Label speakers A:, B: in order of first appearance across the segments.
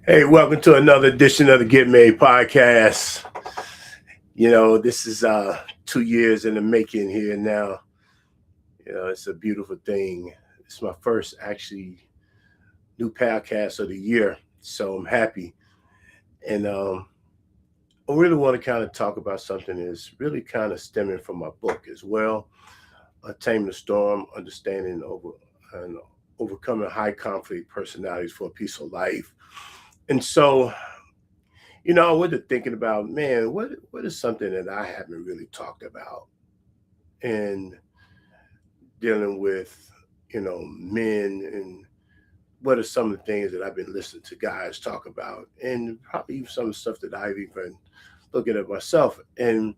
A: Hey, welcome to another edition of the Get Made podcast. This is 2 years in the making here now. It's a beautiful thing. It's my first actually new podcast of the year, so I'm happy. And I really want to kind of talk about something that's really kind of stemming from my book as well. Tame the Storm, Understanding over and Overcoming High Conflict Personalities for a Peaceful Life. And so I was thinking about, man, what is something that I haven't really talked about in dealing with, men, and what are some of the things that I've been listening to guys talk about, and probably even some of the stuff that I've even looking at myself. And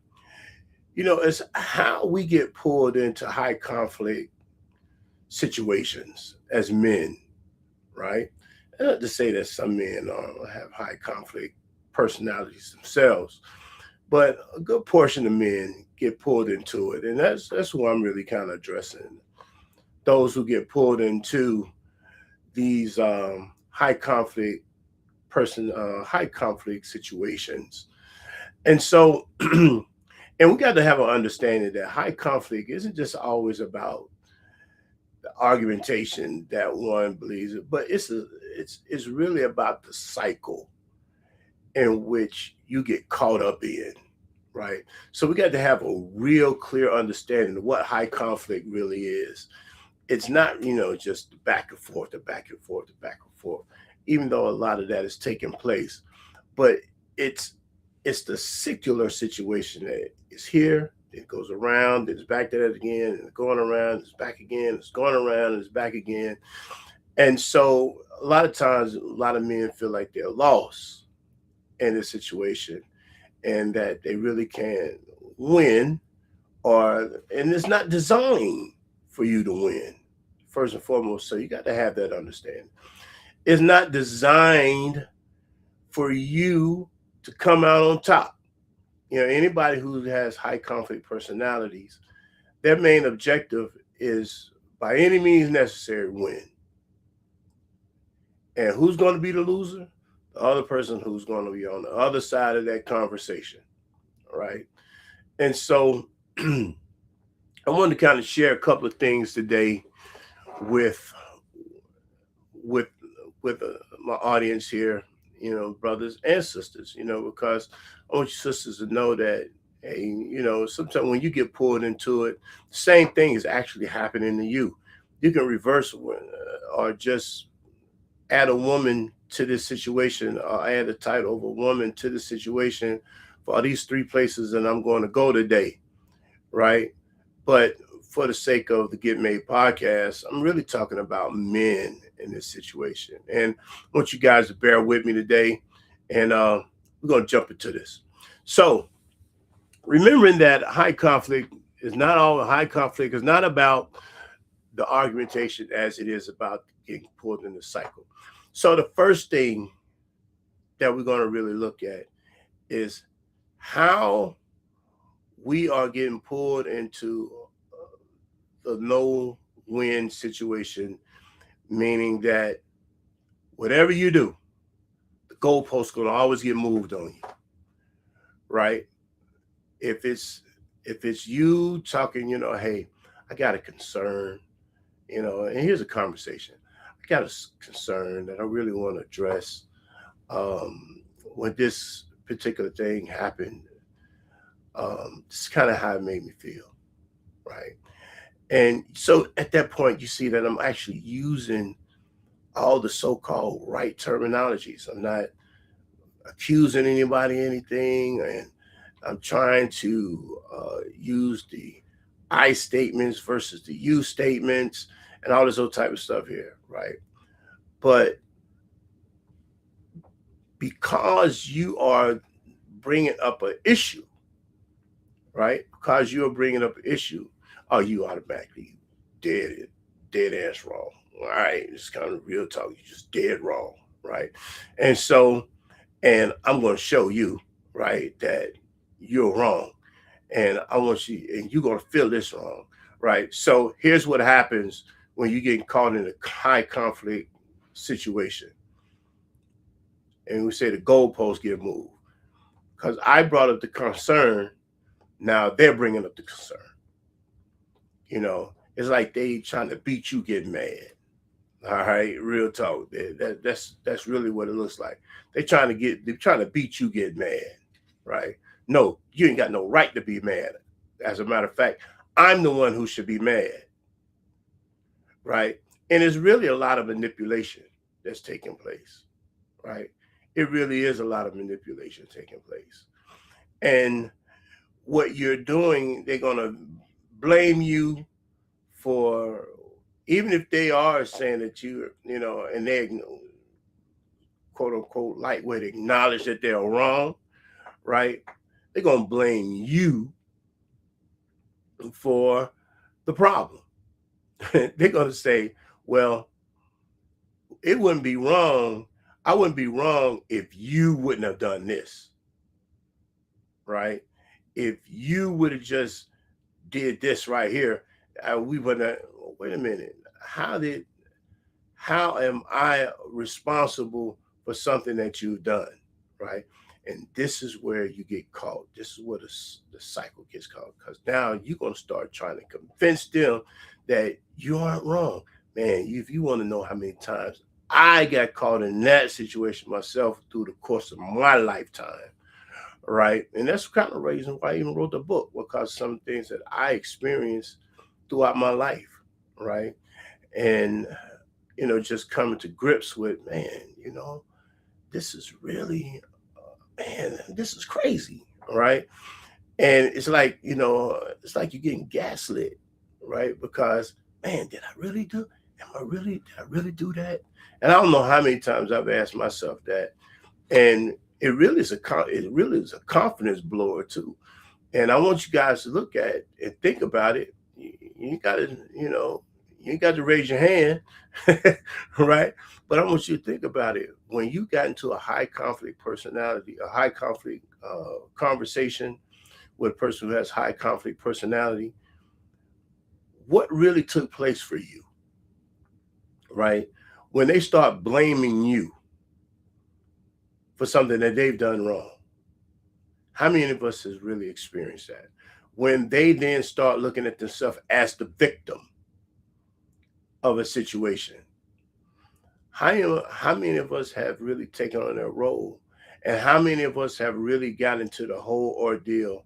A: it's how we get pulled into high conflict situations as men, right? And not to say that some men have high conflict personalities themselves, but a good portion of men get pulled into it, and that's what I'm really kind of addressing. Those who get pulled into these high conflict situations, and so, and we got to have an understanding that high conflict isn't just always about the argumentation that one believes it, but it's really about the cycle in which you get caught up in, right? So we got to have a real clear understanding of what high conflict really is. It's not, just the back and forth, the back and forth, the back and forth, even though a lot of that is taking place. But it's it's the secular situation that is here, it goes around, it's back to that again, and it's going around, it's back again, it's going around, and it's back again. And so a lot of times, a lot of men feel like they're lost in this situation and that they really can't win, and it's not designed for you to win, first and foremost. So you got to have that understanding. It's not designed for you to come out on top. Anybody who has high conflict personalities, their main objective is by any means necessary win. And who's going to be the loser? The other person who's going to be on the other side of that conversation, right? And so I wanted to kind of share a couple of things today with with with my audience here, brothers and sisters, because I want you sisters to know that, hey, sometimes when you get pulled into it, the same thing is actually happening to you. You can reverse or just add a woman to this situation, or add a title of a woman to the situation for these three places that I'm going to go today, right? But for the sake of the Get Made podcast, I'm really talking about men in this situation. And I want you guys to bear with me today. And we're going to jump into this. So, remembering that high conflict is not about the argumentation as it is about getting pulled in the cycle. So, the first thing that we're going to really look at is how we are getting pulled into the no win situation, meaning that whatever you do, the goalpost going to always get moved on you, right? If it's you talking, hey, I got a concern, and here's a conversation. I got a concern that I really want to address. When this particular thing happened, this is kind of how it made me feel, right? And so at that point, you see that I'm actually using all the so-called right terminologies. I'm not accusing anybody of anything, and I'm trying to use the I statements versus the you statements and all this other type of stuff here, right? But because you are bringing up an issue, right? Because you are bringing up an issue, are you automatically dead, dead ass wrong? All right, it's kind of real talk. You're just dead wrong, right? And so, and I'm going to show you, right, that you're wrong, and I want you, and you're going to feel this wrong, right? So here's what happens when you get caught in a high conflict situation. and we say the goalposts get moved. Because I brought up the concern, now they're bringing up the concern. You know, it's like they trying to beat you getting mad. All right, real talk. That's really what it looks like. They're trying to beat you getting mad, right? No, you ain't got no right to be mad. As a matter of fact, I'm the one who should be mad, right? And it's really a lot of manipulation that's taking place, right? It really is a lot of manipulation taking place. And what you're doing, they're going to blame you for, even if they are saying that you know, and they quote unquote lightweight acknowledge that they're wrong, right? They're going to blame you for the problem. They're going to say, well, it wouldn't be wrong. I wouldn't be wrong if you wouldn't have done this, right? If you would have just did this right here, we would have. Wait a minute. How am I responsible for something that you've done, right? And this is where you get caught. This is where the cycle gets caught, because now you're going to start trying to convince them that you aren't wrong. Man, if you want to know how many times I got caught in that situation myself through the course of my lifetime, right? And that's kind of the reason why I even wrote the book, because some things that I experienced throughout my life, right? And just coming to grips with, man, this is really, man, this is crazy, right? And it's like, it's like you're getting gaslit, right? Because, man, did I really do that? And I don't know how many times I've asked myself that. And it really is a confidence blower too. And I want you guys to look at it and think about it. You got to, you ain't got to raise your hand, right? But I want you to think about it. When you got into a high conflict personality, a high conflict conversation with a person who has high conflict personality, what really took place for you, right? When they start blaming you for something that they've done wrong. How many of us has really experienced that? When they then start looking at themselves as the victim of a situation. How many of us have really taken on that role? And how many of us have really got into the whole ordeal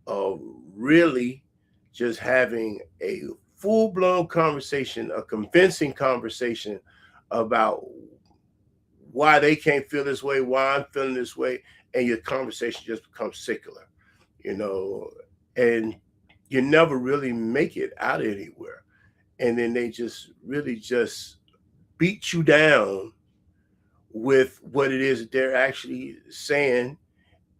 A: of really just having a full-blown conversation, a convincing conversation about why they can't feel this way, why I'm feeling this way, and your conversation just becomes secular, and you never really make it out anywhere. And then they just really just beat you down with what it is that they're actually saying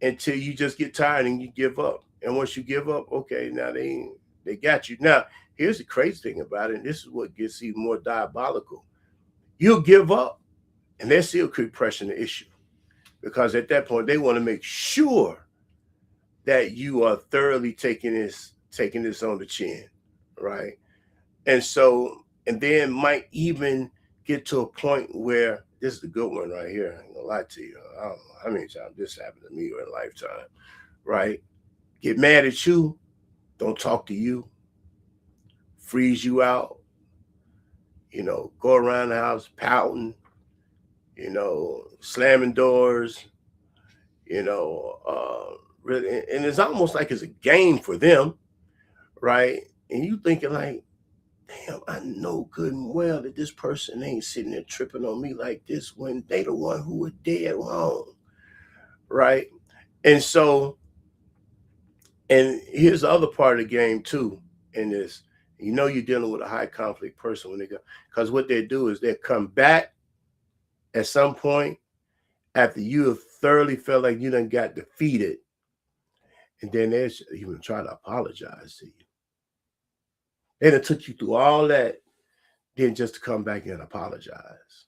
A: until you just get tired and you give up. And once you give up, okay, now they got you. Now, here's the crazy thing about it, and this is what gets even more diabolical. You'll give up, and they still keep pressing the issue, because at that point they want to make sure that you are thoroughly taking this on the chin, right? And so, and then might even get to a point where, this is a good one right here. I ain't gonna lie to you. I don't know how many times this happened to me in a lifetime, right? Get mad at you, don't talk to you, freeze you out, go around the house pouting, slamming doors, really, and it's almost like it's a game for them, right? And you thinking like, damn, I know good and well that this person ain't sitting there tripping on me like this when they the one who was dead wrong, right? And so, and here's the other part of the game too. In this, you're dealing with a high conflict person when they go, because what they do is they come back at some point after you have thoroughly felt like you done got defeated, and then they even try to apologize to you. They done took you through all that, then just to come back and apologize,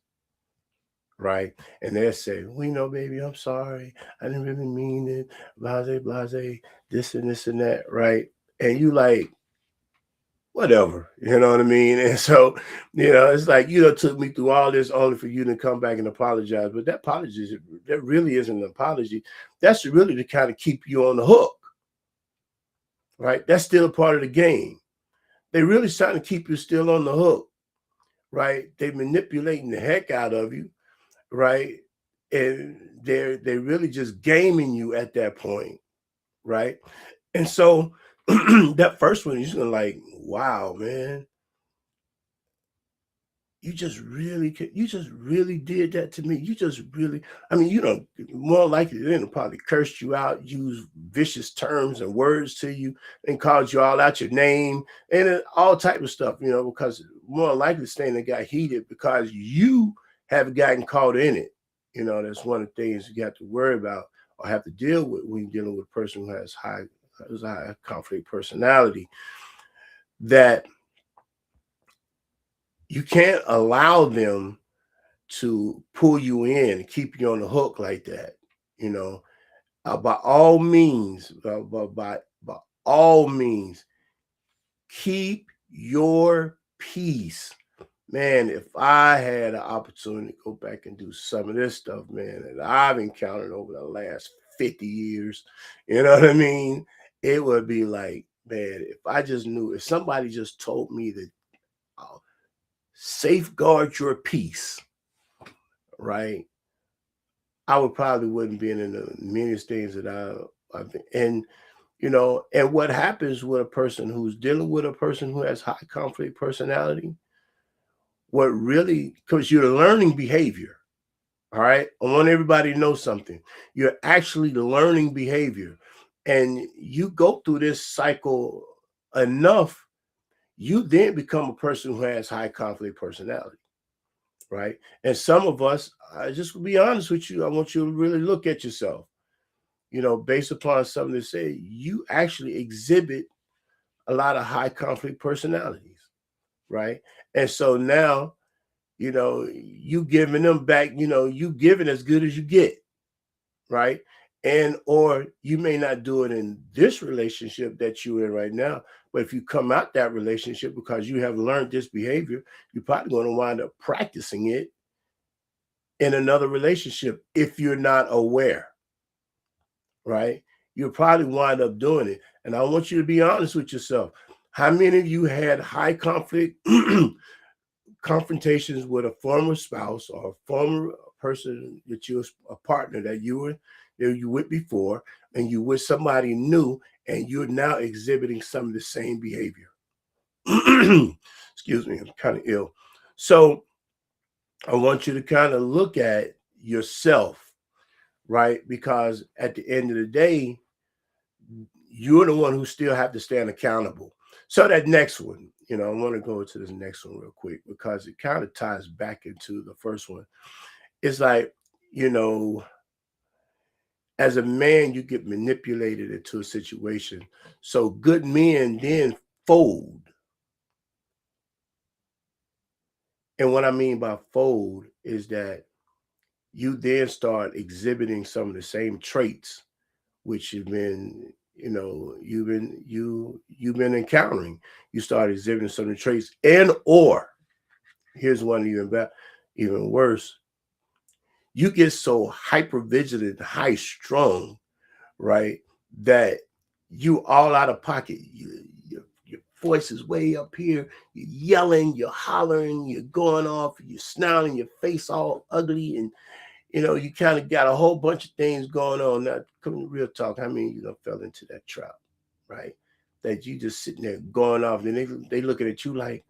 A: right? And they'll say, well, baby, I'm sorry. I didn't really mean it. Blase, blase, this and that, right? And you like, whatever, you know what I mean? And so, it's like, took me through all this only for you to come back and apologize. But that apology, that really isn't an apology. That's really to kind of keep you on the hook, right? That's still a part of the game. They really trying to keep you still on the hook, right? They manipulating the heck out of you, right? And they're really just gaming you at that point, right? And so that first one, you're just gonna like, wow, man, you just really did that to me. You just really, I mean, more likely than probably cursed you out, used vicious terms and words to you, and called you all out your name and all type of stuff, because more likely thing that got heated because you have gotten caught in it. That's one of the things you got to worry about or have to deal with when you're dealing with a person who has high conflict personality, that you can't allow them to pull you in and keep you on the hook like that. You know, by all means, by all means, keep your peace. Man, if I had an opportunity to go back and do some of this stuff, man, that I've encountered over the last 50 years, you know what I mean? It would be like, man, if I just knew, if somebody just told me that, uh, safeguard your peace, right? I would probably wouldn't be in the meanest things that I've been. And what happens with a person who's dealing with a person who has high conflict personality, what really, because you're learning behavior. All right. I want everybody to know something. You're actually learning behavior. And you go through this cycle enough, you then become a person who has high conflict personality. Right. And some of us, I just will be honest with you, I want you to really look at yourself, based upon something that say you actually exhibit a lot of high conflict personalities. Right. And so now, you giving them back, you giving as good as you get, right? And or you may not do it in this relationship that you're in right now, but if you come out that relationship because you have learned this behavior, you're probably going to wind up practicing it in another relationship if you're not aware, right? You'll probably wind up doing it. And I want you to be honest with yourself. How many of you had high conflict confrontations with a former spouse or a former person that you're a partner that you with before, and you with somebody new, and you're now exhibiting some of the same behavior? Excuse me, I'm kind of ill. So I want you to kind of look at yourself, right? Because at the end of the day, you're the one who still have to stand accountable. So that next one, I want to go to this next one real quick because it kind of ties back into the first one. It's like, you know, as a man, you get manipulated into a situation. So good men then fold. And what I mean by fold is that you then start exhibiting some of the same traits which you've been encountering. You start exhibiting some of the traits, and or here's one even better, even worse. You get so hyper vigilant, high strung, right, that you all out of pocket. Your voice is way up here. You're yelling, you're hollering, you're going off, you're snarling, your face all ugly, and you kind of got a whole bunch of things going on. Now, come real talk, how many of you fell into that trap, right? That you just sitting there going off, and they looking at you like,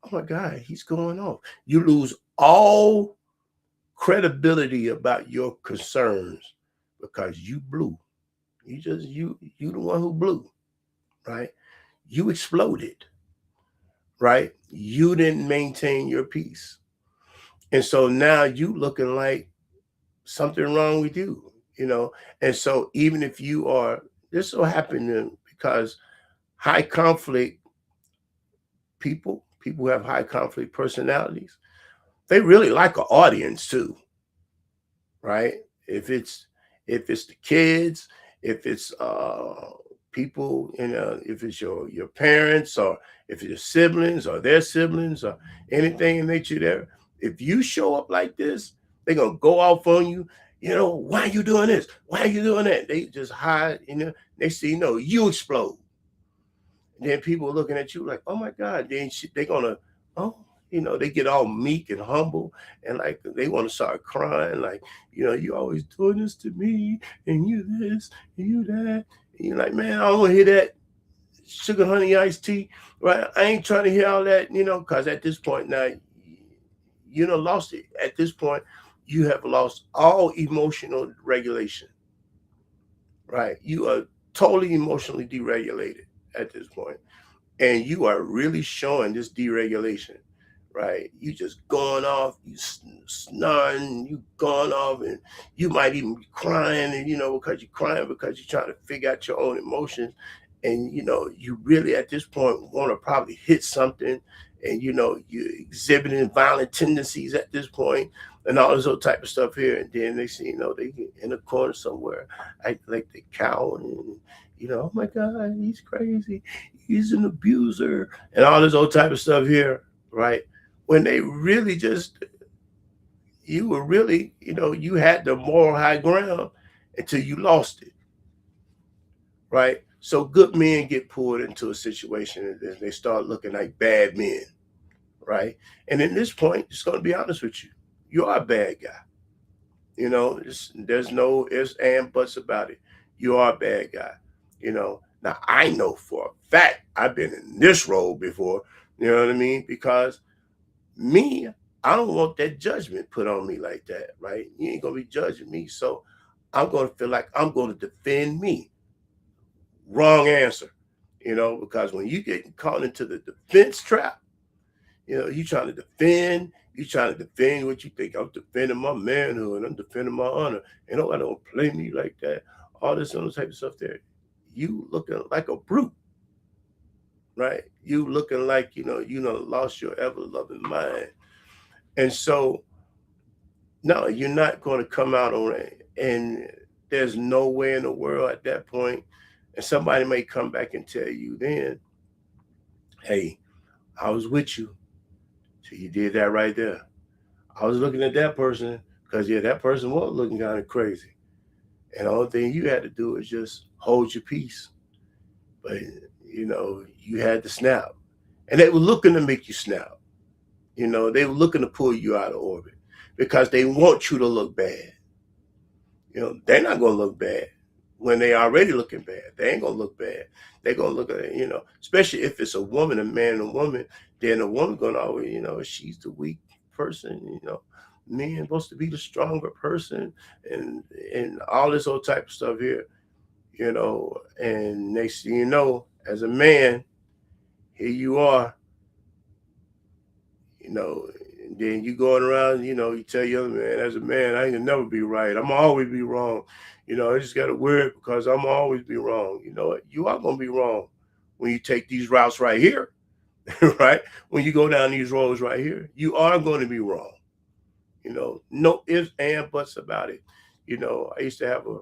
A: oh my God, he's going off. You lose all credibility about your concerns because you blew. You the one who blew, right? You exploded, right? You didn't maintain your peace. And so now you looking like something wrong with you. And so even if you are, this will happen because high conflict people who have high conflict personalities, they really like an audience too, right? If it's the kids, if it's people, if it's your parents, or if it's your siblings or their siblings or anything in nature there, if you show up like this, they're gonna go off on you. Why are you doing this? Why are you doing that? They just hide, next thing you know, you explode. And then people are looking at you like, oh my God. Then they're gonna, oh, they get all meek and humble, and like they want to start crying, like, you always doing this to me, and you this, and you that. And you're like, man, I don't want to hear that sugar honey iced tea, right? I ain't trying to hear all that, because at this point now, lost it. At this point, you have lost all emotional regulation, right? You are totally emotionally deregulated at this point, and you are really showing this deregulation, right? You just going off, you snoring, you going off, and you might even be crying, and because you're crying because you're trying to figure out your own emotions, and you really at this point want to probably hit something, and you're exhibiting violent tendencies at this point, and all this other type of stuff here, and then they see, they get in a corner somewhere, like they cow, and oh my God, he's crazy, he's an abuser, and all this old type of stuff here, right? When they really just, you were really, you had the moral high ground until you lost it, right? So good men get pulled into a situation, and then they start looking like bad men, right? And in this point, just going to be honest with you, you are a bad guy. There's no ifs and buts about it. You are a bad guy. Now I know for a fact I've been in this role before. You know what I mean? Because me, I don't want that judgment put on me like that, right? You ain't gonna be judging me, so I'm gonna feel like I'm gonna defend me. Wrong answer, because when you get caught into the defense trap, you trying to defend, you trying to defend what you think. I'm defending my manhood, I'm defending my honor. I don't play me like that. All this other type of stuff there. You looking like a brute, right? You looking like, lost your ever loving mind. And so, no, you're not going to come out on it. And there's no way in the world at that point, and somebody may come back and tell you then, hey, I was with you. So you did that right there. I was looking at that person because, yeah, that person was looking kind of crazy. And the only thing you had to do is just hold your peace. But, you had to snap. And they were looking to make you snap. They were looking to pull you out of orbit because they want you to look bad. They're not going to look bad when they already looking bad. They ain't going to look bad. They're going to look at it, especially if it's a woman, a man and a woman, then a woman going to always, she's the weak person, men supposed to be the stronger person, and all this old type of stuff here, and next thing you know, as a man, here you are, and then you going around, you tell your other man, as a man, I ain't gonna never be right. I'm always be wrong. I just gotta wear it because I'm always be wrong. You know what? You are gonna be wrong when you take these routes right here, right? When you go down these roads right here, you are going to be wrong. No ifs and buts about it. I used to have a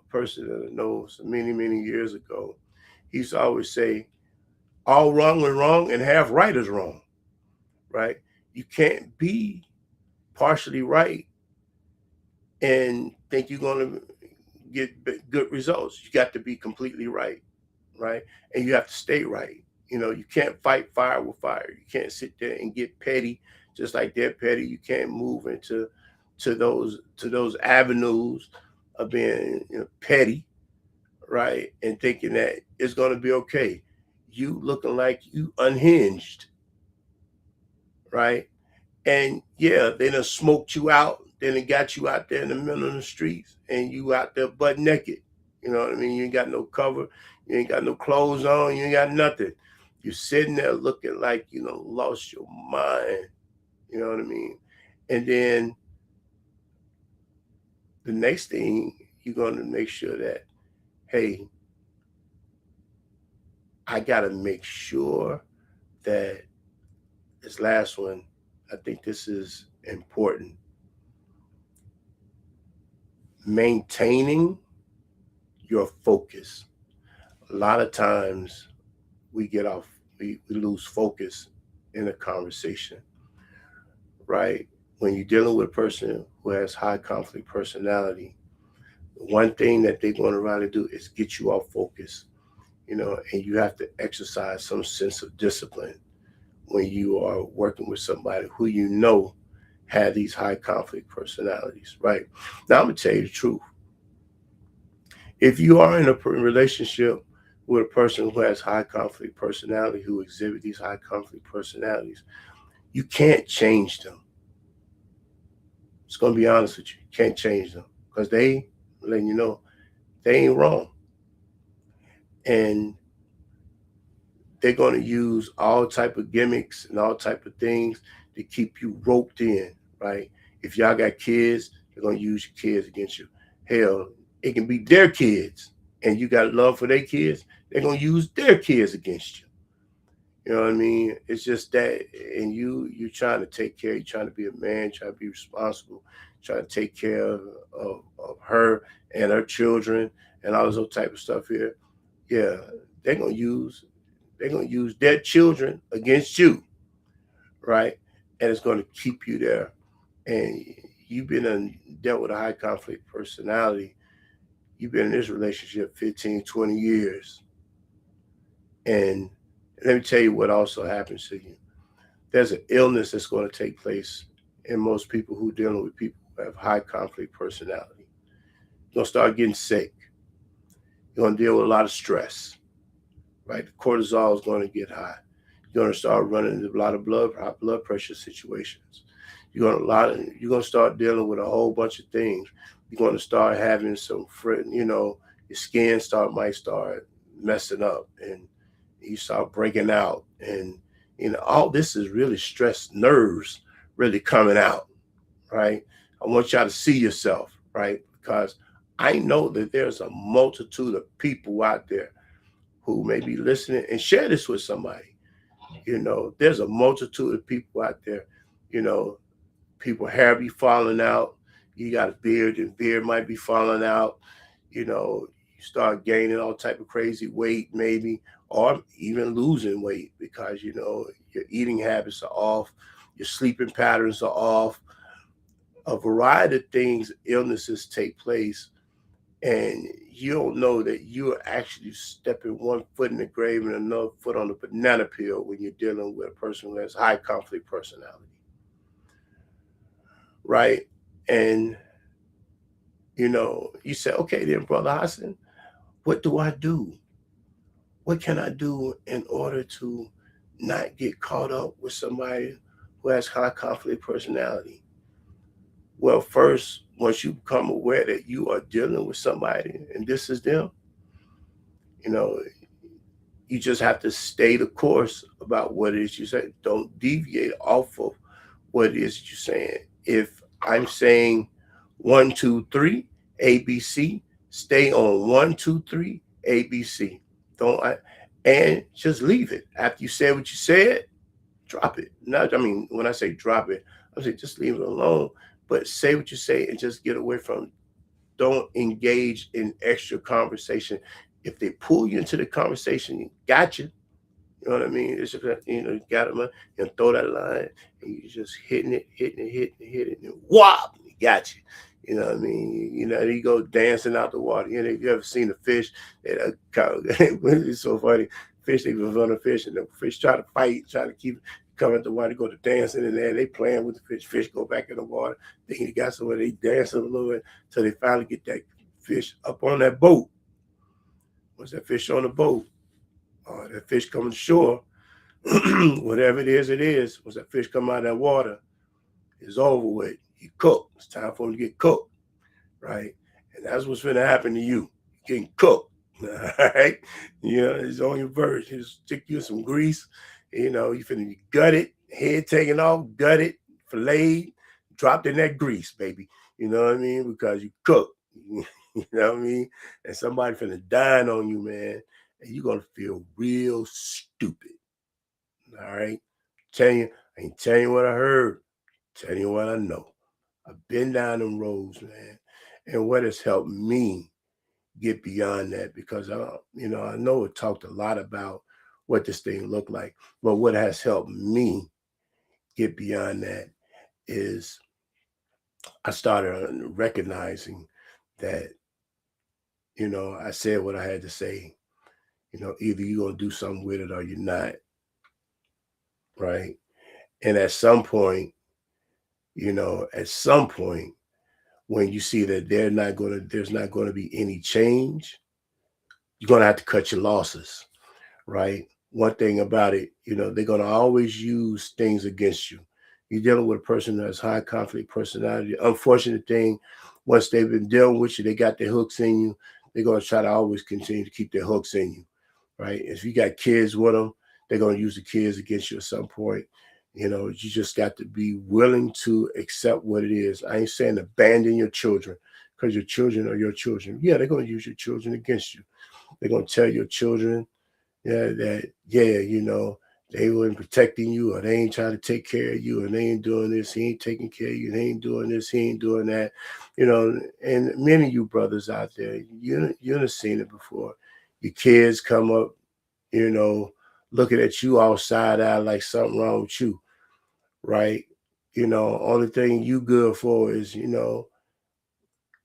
A: person that I know many, many years ago. He used to always say, all wrong is wrong and half right is wrong, right? You can't be partially right and think you're going to get good results. You got to be completely right, right? And you have to stay right. You can't fight fire with fire. You can't sit there and get petty, just like they're petty. You can't move into those avenues of being petty, right? And thinking that it's going to be okay. You looking like you unhinged, right? And yeah, they done smoked you out. Then it got you out there in the middle of the streets, and you out there butt naked. You know what I mean? You ain't got no cover. You ain't got no clothes on. You ain't got nothing. You're sitting there looking like, lost your mind. You know what I mean? And then the next thing, you're going to make sure that, hey, I got to make sure that this last one, I think this is important. Maintaining your focus. a lot of times we get off, we lose focus in a conversation, right? When you're dealing with a person who has high conflict personality, one thing that they're going to rather do is get you off focus, and you have to exercise some sense of discipline when you are working with somebody who have these high conflict personalities, right? Now, I'm going to tell you the truth. If you are in a relationship with a person who has high conflict personality, who exhibit these high conflict personalities, you can't change them. It's going to be honest with you. You can't change them because letting you know, they ain't wrong. And they're going to use all type of gimmicks and all type of things to keep you roped in, right? If y'all got kids, they're going to use your kids against you. Hell, it can be their kids, and you got love for their kids, they're going to use their kids against you. You know what I mean? It's just that, and you're trying to take care. You're trying to be a man, trying to be responsible, trying to take care of her and her children and all this other type of stuff here. Yeah, they're gonna use they're gonna use their children against you, right? And it's gonna keep you there. And you've been dealt with a high conflict personality. You've been in this relationship 15, 20 years. And let me tell you what also happens to you. There's an illness that's going to take place in most people who are dealing with people who have high conflict personality. You're going to start getting sick. You're going to deal with a lot of stress, right? The cortisol is going to get high. You're going to start running into a lot of high blood pressure situations. You're going to start dealing with a whole bunch of things. You're going to start having some, your skin might start messing up, and you start breaking out, and all this is really stress nerves really coming out, right? I want y'all to see yourself, right? Because I know that there's a multitude of people out there who may be listening, and share this with somebody. There's a multitude of people out there, you know, people hair be falling out. You got a beard, and beard might be falling out. You start gaining all type of crazy weight, maybe, or even losing weight because your eating habits are off, your sleeping patterns are off. A variety of things, illnesses take place, and you don't know that you're actually stepping one foot in the grave and another foot on the banana peel when you're dealing with a person who has high conflict personality, right? And you say, okay, then, Brother Hassan, what do I do? What can I do in order to not get caught up with somebody who has high conflict personality? Well, first, once you become aware that you are dealing with somebody and this is them, you know, you just have to stay the course about what it is you say. Don't deviate off of what it is you're saying. If I'm saying 1, 2, 3, ABC, stay on 1, 2, 3, ABC. Don't I, and just leave it. After you said what you said, drop it. Not, I mean, when I say drop it, I say just leave it alone. But say what you say and just get away from it. Don't engage in extra conversation. If they pull you into the conversation, you got you. You know what I mean? It's just, you got them, and throw that line, and you just hitting it, and whop, you got you. You know what I mean? You go dancing out the water. You ever seen a fish? It's so funny. Fish, they was on a fish, and the fish try to fight, try to keep coming the water, go to dancing in there. They playing with the fish. Fish go back in the water. Then you got somewhere they dancing a little bit till they finally get that fish up on that boat. Once that fish on the boat, that fish coming ashore, whatever it is, once that fish come out of that water, it's over with. You cook. It's time for him to get cooked, right? And that's what's going to happen to you. You're getting cooked, all right? It's on your verge. He'll stick you some grease. You finna gut it, head taken off, gut it, filleted, dropped in that grease, baby. You know what I mean? Because you cook. You know what I mean? And somebody finna dine on you, man. And you're going to feel real stupid. All right? I ain't telling you what I heard. Telling you what I know. I've been down them roads, man. And what has helped me get beyond that, because I know it talked a lot about what this thing looked like, but what has helped me get beyond that is I started recognizing that, I said what I had to say. Either you're gonna do something with it or you're not, right? And at some point, when you see that there's not gonna be any change, you're gonna have to cut your losses, right? One thing about it, they're gonna always use things against you. You're dealing with a person who has high conflict personality. Unfortunate thing, once they've been dealing with you, they got their hooks in you. They're gonna try to always continue to keep their hooks in you, right? If you got kids with them, they're gonna use the kids against you at some point. You just got to be willing to accept what it is. I ain't saying abandon your children, because your children are your children. Yeah, they're gonna use your children against you. They're gonna tell your children, yeah, that, yeah, they weren't protecting you, or they ain't trying to take care of you, and they ain't doing this, he ain't taking care of you, they ain't doing this, he ain't doing that. And many of you brothers out there, you've seen it before. Your kids come up, you know, looking at you all side eye like something wrong with you, right? Only thing you good for is,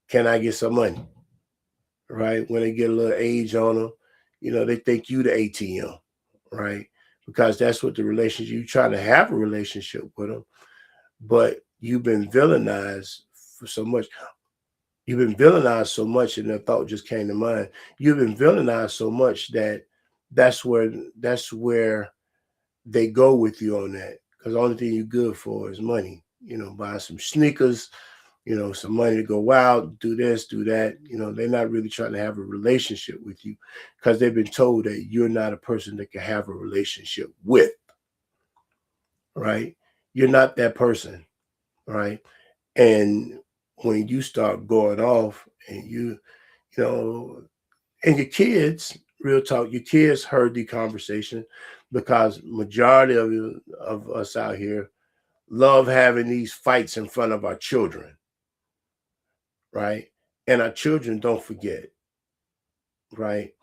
A: can I get some money? Right? When they get a little age on them, they think you the ATM, right? Because that's what the relationship, you trying to have a relationship with them, but you've been villainized for so much. You've been villainized so much, and the thought just came to mind. You've been villainized so much that that's where they go with you on that. Because the only thing you're good for is money. Buy some sneakers, some money to go out, do this, do that. They're not really trying to have a relationship with you, because they've been told that you're not a person that can have a relationship with, right? You're not that person, right? And when you start going off, and you know, and your kids, real talk, your kids heard the conversation, because majority of us out here love having these fights in front of our children, right? And our children don't forget, right?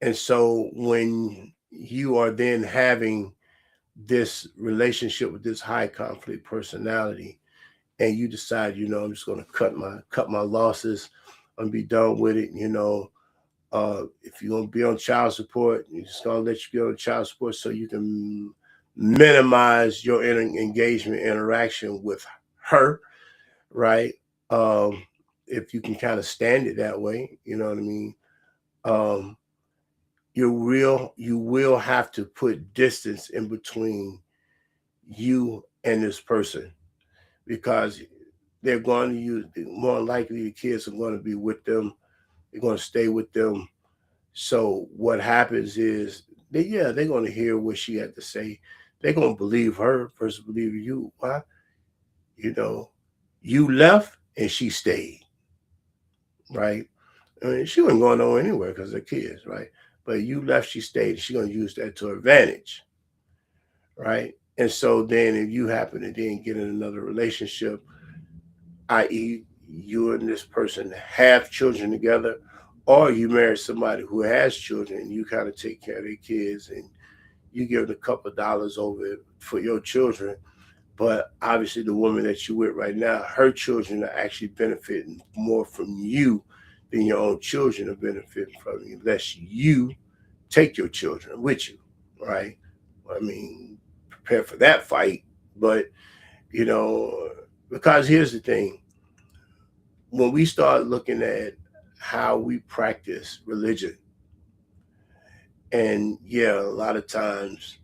A: And so when you are then having this relationship with this high conflict personality, and you decide, I'm just going to cut my losses and be done with it. If you're going to be on child support, you're just going to let you get on child support so you can minimize your engagement interaction with her, right? Um, if you can kind of stand it that way, you know what I mean? Um, you will have to put distance in between you and this person, because they're going to use, more likely the kids are going to be with them, they're going to stay with them. So what happens is, they're going to hear what she had to say. They're going to believe her versus believe you. Why? You know, you left and she stayed, right? I mean, she wasn't going nowhere anywhere because they're kids, right? But you left, she stayed. She's going to use that to her advantage, right? And so then, if you happen to then get in another relationship, i.e., you and this person have children together, or you marry somebody who has children, and you kind of take care of their kids, and you give them a couple of dollars over it for your children. But obviously, the woman that you're with right now, her children are actually benefiting more from you than your own children are benefiting from you, unless you take your children with you, right? I mean, prepare for that fight. But, you know, because here's the thing, when we start looking at how we practice religion, and yeah, a lot of times,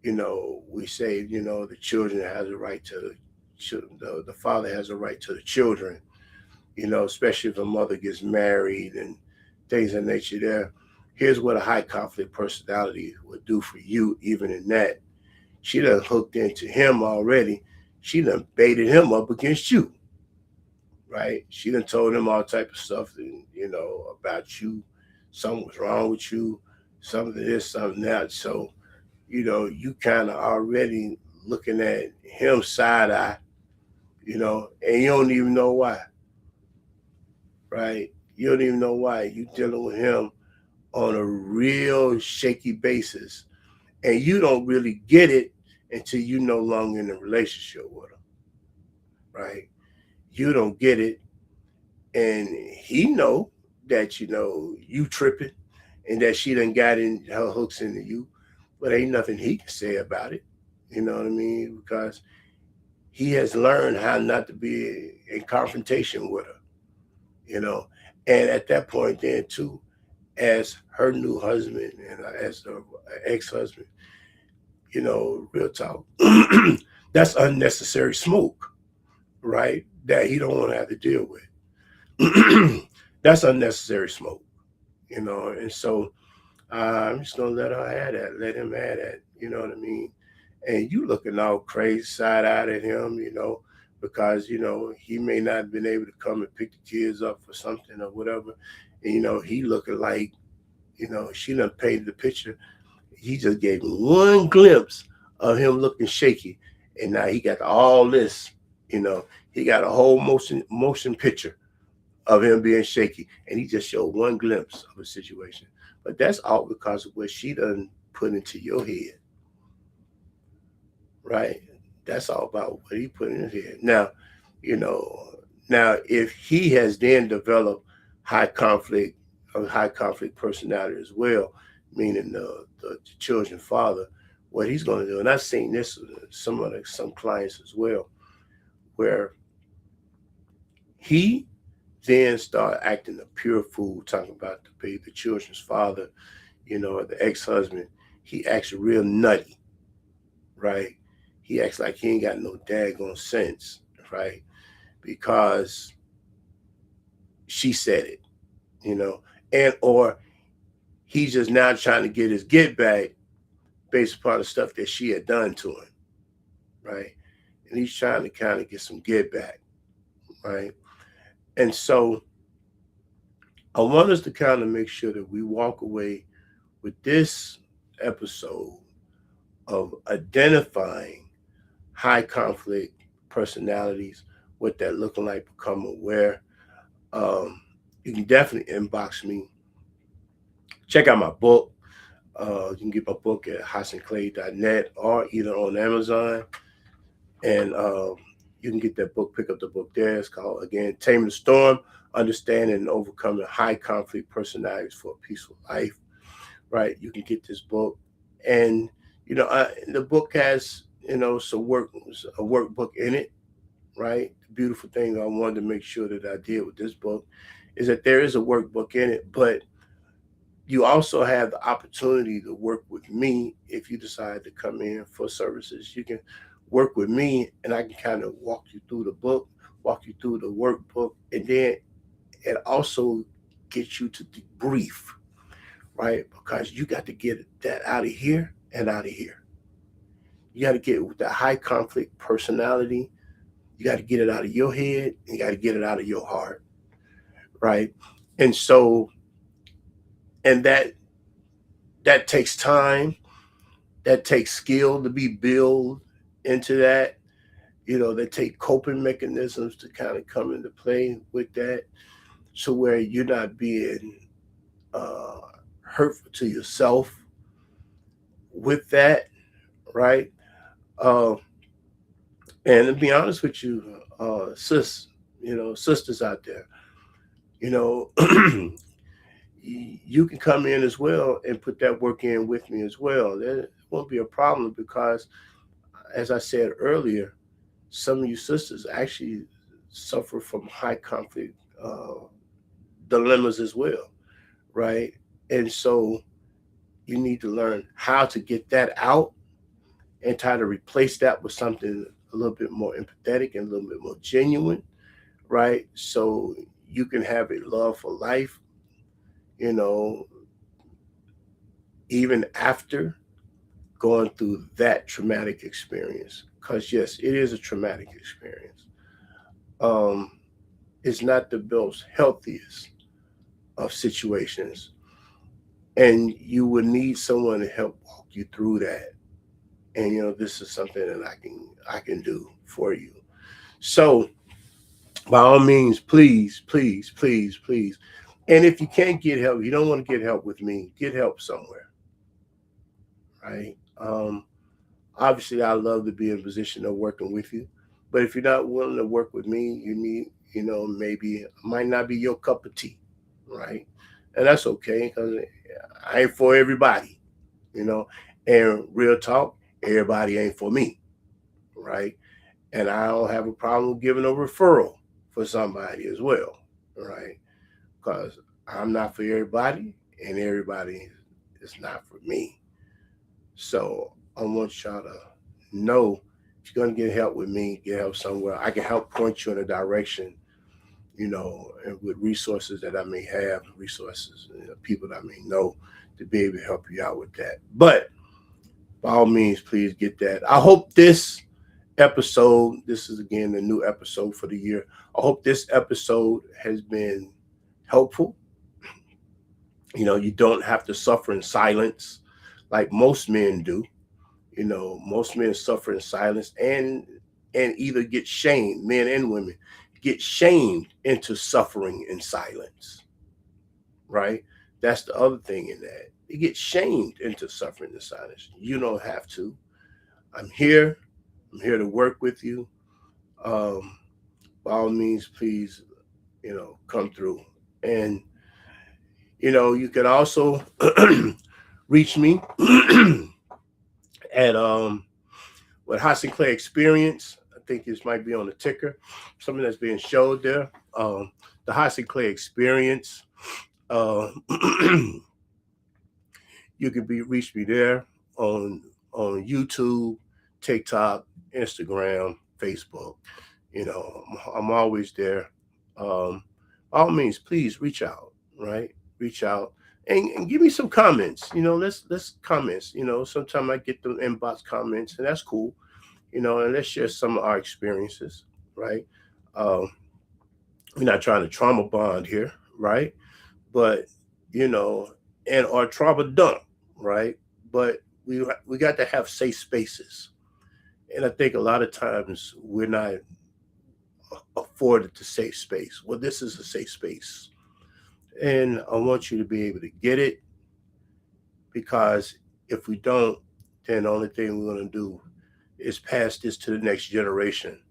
A: we say, the children has a right to the father has a right to the children, especially if a mother gets married and things of that nature there. Here's what a high conflict personality would do for you, even in that. She done hooked into him already. She done baited him up against you, right? She done told him all type of stuff, about you. Something was wrong with you, something this, something that. So, you kind of already looking at him side eye, and you don't even know why, right? You don't even know why. You dealing with him on a real shaky basis, and you don't really get it until you no longer in a relationship with him, right? You don't get it, and he know that you tripping, and that she done got in her hooks into you, but ain't nothing he can say about it. You know what I mean? Because he has learned how not to be in confrontation with her. You know, and at that point, then too, as her new husband and as her ex-husband, real talk, that's unnecessary smoke, right? That he don't want to have to deal with. That's unnecessary smoke, and so I'm just gonna let her have that, let him have that, you know what I mean? And you looking all crazy side eyed at him, because he may not have been able to come and pick the kids up for something or whatever. And he looking like, she done painted the picture. He just gave me one glimpse of him looking shaky, and now he got all this, you know, he got a whole motion picture of him being shaky, and he just showed one glimpse of a situation. But that's all because of what she done put into your head, right? That's all about what he put in his head. You know, now if he has then developed high conflict, a high conflict personality as well, meaning the children's father, what he's going to do, and I've seen this with some clients as well, where he then start acting a pure fool, talking about the children's father, the ex-husband. He acts real nutty, right? He acts like he ain't got no daggone sense, right? Because she said it, you know, and or he's just now trying to get his get back based upon the stuff that she had done to him, right? And he's trying to kind of get some get back, right? And so I want us to kind of make sure that we walk away with this episode of identifying high conflict personalities, what that looking like, become aware. Um, you can definitely inbox me. Check out my book. You can get my book at HasanClay.net or either on Amazon. And you can get that book, pick up the book there. It's called, again, Taming the Storm, Understanding and Overcoming High Conflict Personalities for a Peaceful Life, right? You can get this book. And, the book has, a workbook in it, right? The beautiful thing I wanted to make sure that I did with this book is that there is a workbook in it, but you also have the opportunity to work with me if you decide to come in for services. You can work with me and I can kind of walk you through the book, walk you through the workbook, and then it also gets you to debrief, right? Because you got to get that out of here and out of here. You got to get with that high conflict personality. You got to get it out of your head. You got to get it out of your heart, right? And so, and that takes time. That takes skill to be built into that. They take coping mechanisms to kind of come into play with that, so where you're not being uh, hurtful to yourself with that, right? Uh, and to be honest with you, sisters out there, you know, you can come in as well and put that work in with me as well. There won't be a problem because, as I said earlier, some of you sisters actually suffer from high conflict dilemmas as well, right? And so you need to learn how to get that out and try to replace that with something a little bit more empathetic and a little bit more genuine, right? So you can have a love for life, you know, even after going through that traumatic experience. Because, yes, it is a traumatic experience. Um, it's not the most healthiest of situations. And you would need someone to help walk you through that. And this is something that I can do for you. So by all means, please, please, please, please And if you can't get help, you don't want to get help with me, get help somewhere, right? Obviously, I love to be in a position of working with you, but if you're not willing to work with me, you need, maybe it might not be your cup of tea, right? And that's okay because I ain't for everybody, you know. And real talk, everybody ain't for me, right? And I don't have a problem giving a referral for somebody as well, right? Because I'm not for everybody, and everybody is not for me. So I want y'all to know if you're going to get help with me, get help somewhere. I can help point you in a direction, and with resources that I may have, resources, people that I may know to be able to help you out with that. But by all means, please get that. I hope this episode, this is again a new episode for the year. I hope this episode has been helpful. You don't have to suffer in silence like most men do. Most men suffer in silence and either get shamed, men and women get shamed into suffering in silence, right? That's the other thing in that. You get shamed into suffering in silence. You don't have to. I'm here. I'm here to work with you. Um, by all means, please, come through. And, you can also reach me at with Hot Sinclair Experience. I think this might be on the ticker, something that's being showed there. The Hot Sinclair Experience. Uh, you can be reach me there on YouTube, TikTok, Instagram, Facebook. I'm always there. By all means, please reach out. Right, reach out and give me some comments. Let's comments. Sometimes I get the inbox comments, and that's cool. And let's share some of our experiences. Right. Um, we're not trying to trauma bond here, right? But you know, and our trauma dump, right? But we got to have safe spaces, and I think a lot of times we're not afforded the safe space. Well, this is a safe space, and I want you to be able to get it because if we don't, then the only thing we're going to do is pass this to the next generation,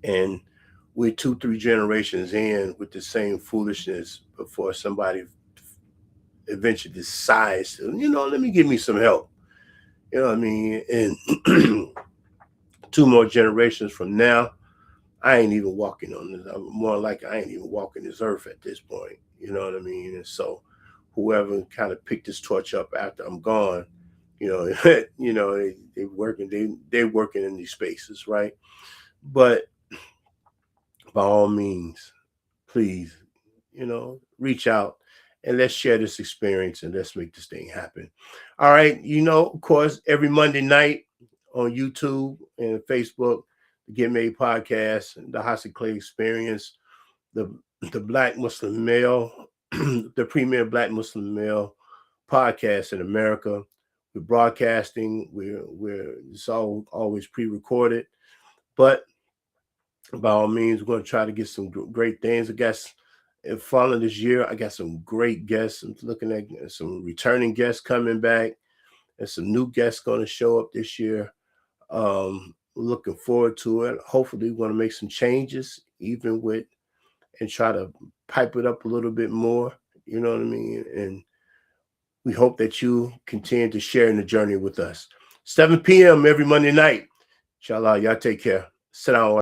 A: and we're 2, 3 generations in with the same foolishness before somebody eventually decides to, let me give me some help. You know what I mean? And 2 more generations from now, I ain't even walking on this. I'm more like I ain't even walking this earth at this point. You know what I mean? And so whoever kind of picked this torch up after I'm gone, they're working in these spaces, right? But by all means, please, reach out and let's share this experience and let's make this thing happen. All right. Of course, every Monday night on YouTube and Facebook, the Get Made podcast, the Hassan Clay Experience, the Black Muslim Male, the premier Black Muslim Male podcast in America. We're broadcasting. It's all always pre-recorded, but by all means, we're going to try to get some great things. I guess following this year, I got some great guests. I'm looking at some returning guests coming back and some new guests going to show up this year. Looking forward to it. Hopefully, we're going to make some changes, even with, and try to pipe it up a little bit more. You know what I mean? And we hope that you continue to share in the journey with us. 7 p.m. every Monday night. Inshallah, y'all take care. Sit down.